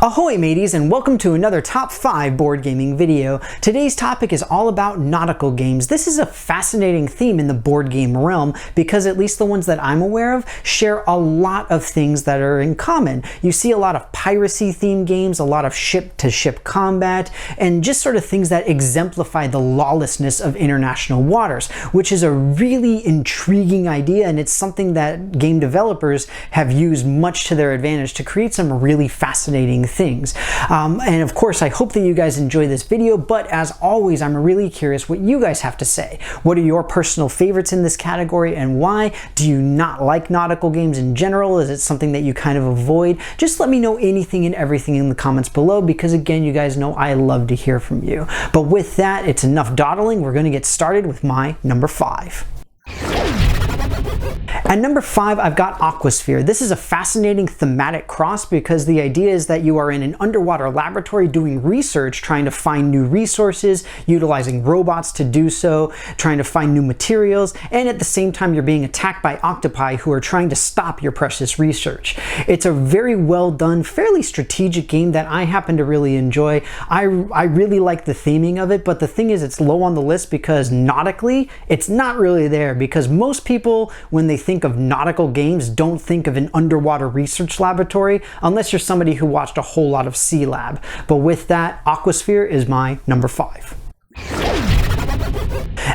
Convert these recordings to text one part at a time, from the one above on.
Ahoy mateys, and welcome to another top 5 board gaming video. Today's topic is all about nautical games. This is a fascinating theme in the board game realm because at least the ones that I'm aware of share a lot of things that are in common. You see a lot of piracy themed games, a lot of ship to ship combat, and just sort of things that exemplify the lawlessness of international waters, which is a really intriguing idea, and it's something that game developers have used much to their advantage to create some really fascinating things. And of course, I hope that you guys enjoy this video, but as always, I'm really curious what you guys have to say. What are your personal favorites in this category and why? Do you not like nautical games in general? Is it something that you kind of avoid? Just let me know anything and everything in the comments below, because again, you guys know I love to hear from you. But with that, it's enough dawdling. We're going to get started with my number 5. At number 5, I've got Aqua Sphere. This is a fascinating thematic cross because the idea is that you are in an underwater laboratory doing research, trying to find new resources, utilizing robots to do so, trying to find new materials, and at the same time you're being attacked by octopi who are trying to stop your precious research. It's a very well done, fairly strategic game that I happen to really enjoy. I really like the theming of it, but the thing is it's low on the list because nautically, it's not really there, because most people, when they think of nautical games, don't think of an underwater research laboratory unless you're somebody who watched a whole lot of Sea Lab. But with that, Aqua Sphere is my number 5.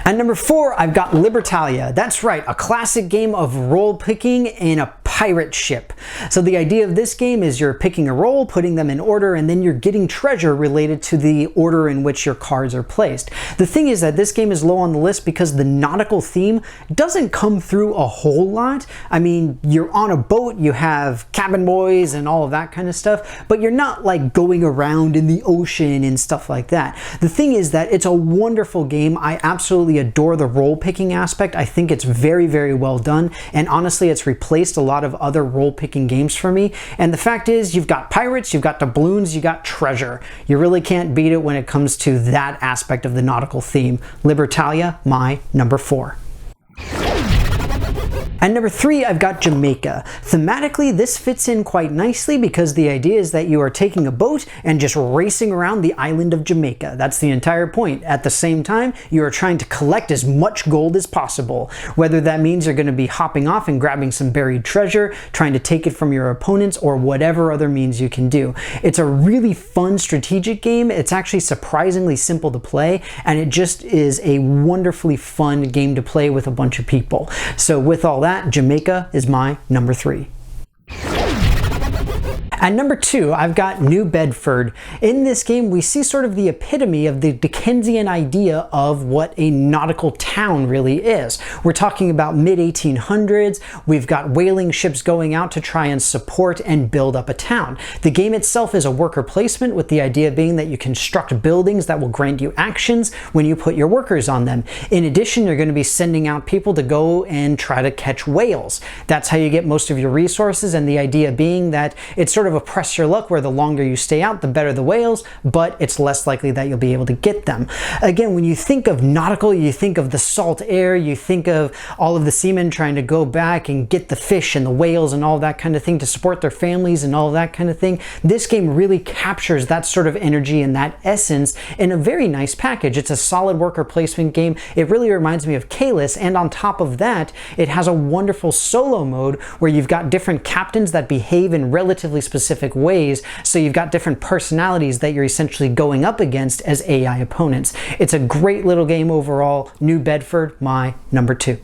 At number 4, I've got Libertad. That's right, a classic game of role picking in a pirate ship. So the idea of this game is you're picking a role, putting them in order, and then you're getting treasure related to the order in which your cards are placed. The thing is that this game is low on the list because the nautical theme doesn't come through a whole lot. I mean, you're on a boat, you have cabin boys and all of that kind of stuff, but you're not like going around in the ocean and stuff like that. The thing is that it's a wonderful game. I absolutely adore the role picking aspect. I think it's very, very well done, and honestly, it's replaced a lot of other role-picking games for me. And the fact is, you've got pirates, you've got doubloons, you got treasure. You really can't beat it when it comes to that aspect of the nautical theme. Libertad, my number 4. At number 3, I've got Jamaica. Thematically, this fits in quite nicely because the idea is that you are taking a boat and just racing around the island of Jamaica. That's the entire point. At the same time, you are trying to collect as much gold as possible. Whether that means you're going to be hopping off and grabbing some buried treasure, trying to take it from your opponents, or whatever other means you can do. It's a really fun strategic game. It's actually surprisingly simple to play, and it just is a wonderfully fun game to play with a bunch of people. So with all that, Jamaica is my number 3. At number 2, I've got New Bedford. In this game, we see sort of the epitome of the Dickensian idea of what a nautical town really is. We're talking about mid-1800s. We've got whaling ships going out to try and support and build up a town. The game itself is a worker placement, with the idea being that you construct buildings that will grant you actions when you put your workers on them. In addition, you're going to be sending out people to go and try to catch whales. That's how you get most of your resources, and the idea being that it's sort of a press your luck where the longer you stay out, the better the whales, but it's less likely that you'll be able to get them. Again, when you think of nautical, you think of the salt air, you think of all of the seamen trying to go back and get the fish and the whales and all that kind of thing to support their families and all that kind of thing. This game really captures that sort of energy and that essence in a very nice package. It's a solid worker placement game. It really reminds me of Kalis, and on top of that, it has a wonderful solo mode where you've got different captains that behave in relatively specific ways, so you've got different personalities that you're essentially going up against as AI opponents. It's a great little game overall. New Bedford, my number 2.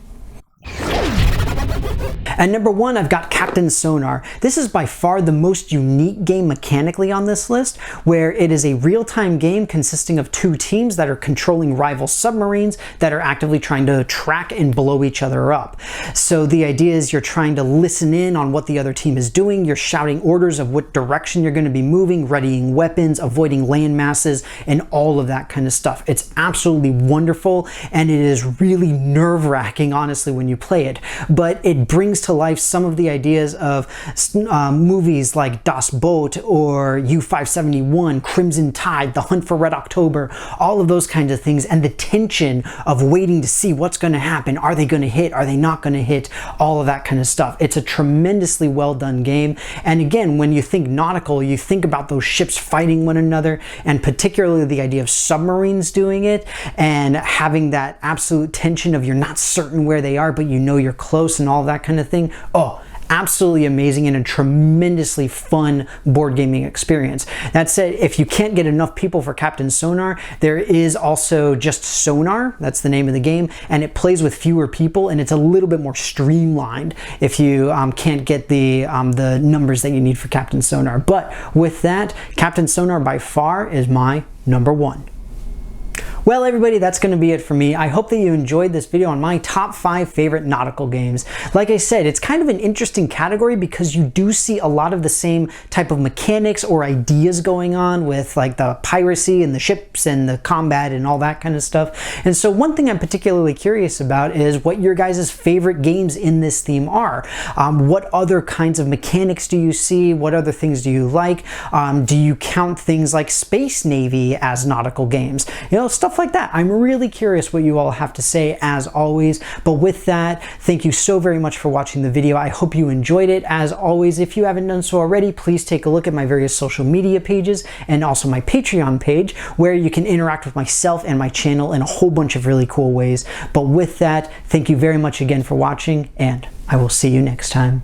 At number 1, I've got Captain Sonar. This is by far the most unique game mechanically on this list, where it is a real-time game consisting of 2 teams that are controlling rival submarines that are actively trying to track and blow each other up. So the idea is you're trying to listen in on what the other team is doing, you're shouting orders of what direction you're going to be moving, readying weapons, avoiding land masses, and all of that kind of stuff. It's absolutely wonderful, and it is really nerve-wracking, honestly, when you play it, but it brings to life some of the ideas of movies like Das Boot or U-571, Crimson Tide, The Hunt for Red October, all of those kinds of things, and the tension of waiting to see what's going to happen. Are they going to hit? Are they not going to hit? All of that kind of stuff. It's a tremendously well done game. And again, when you think nautical, you think about those ships fighting one another, and particularly the idea of submarines doing it and having that absolute tension of you're not certain where they are, but you know you're close and all that kind of thing. Oh, absolutely amazing and a tremendously fun board gaming experience. That said, if you can't get enough people for Captain Sonar, there is also just Sonar. That's the name of the game, and it plays with fewer people, and it's a little bit more streamlined if you can't get the numbers that you need for Captain Sonar. But with that, Captain Sonar by far is my number one. Well, everybody, that's going to be it for me. I hope that you enjoyed this video on my top 5 favorite nautical games. Like I said, it's kind of an interesting category because you do see a lot of the same type of mechanics or ideas going on with like the piracy and the ships and the combat and all that kind of stuff. And so one thing I'm particularly curious about is what your guys' favorite games in this theme are. What other kinds of mechanics do you see? What other things do you like? Do you count things like Space Navy as nautical games? You know, stuff like that. I'm really curious what you all have to say as always. But with that, thank you so very much for watching the video. I hope you enjoyed it. As always, if you haven't done so already, please take a look at my various social media pages and also my Patreon page, where you can interact with myself and my channel in a whole bunch of really cool ways. But with that, thank you very much again for watching, and I will see you next time.